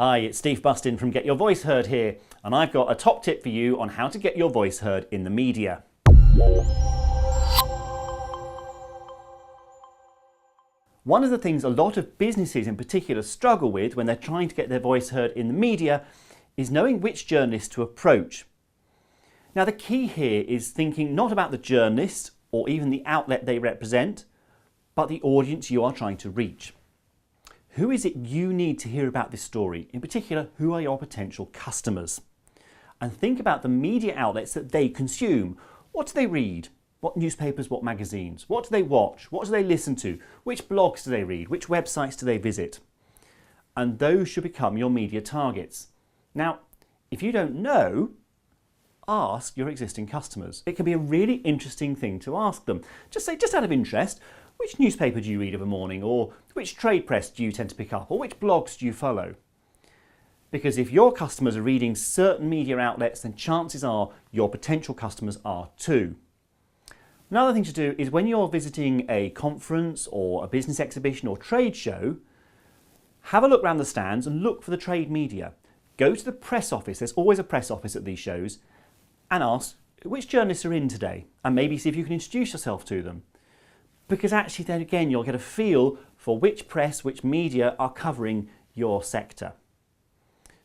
Hi, it's Steve Bustin from Get Your Voice Heard here, and I've got a top tip for you on how to get your voice heard in the media. One of the things a lot of businesses in particular struggle with when they're trying to get their voice heard in the media is knowing which journalist to approach. Now, the key here is thinking not about the journalist or even the outlet they represent, but the audience you are trying to reach. Who is it you need to hear about this story? In particular, who are your potential customers? And think about the media outlets that they consume. What do they read? What newspapers, what magazines? What do they watch? What do they listen to? Which blogs do they read? Which websites do they visit? And those should become your media targets. Now, if you don't know, ask your existing customers. It can be a really interesting thing to ask them. Just say, just out of interest, which newspaper do you read of a morning? Or which trade press do you tend to pick up? Or which blogs do you follow? Because if your customers are reading certain media outlets, then chances are your potential customers are too. Another thing to do is when you're visiting a conference or a business exhibition or trade show, have a look around the stands and look for the trade media. Go to the press office, there's always a press office at these shows, and ask which journalists are in today, and maybe see if you can introduce yourself to them. Because actually then again you'll get a feel for which press, which media are covering your sector.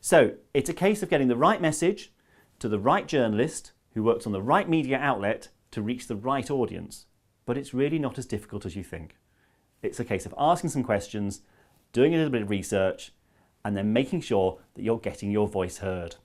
So it's a case of getting the right message to the right journalist who works on the right media outlet to reach the right audience. But it's really not as difficult as you think. It's a case of asking some questions, doing a little bit of research, and then making sure that you're getting your voice heard.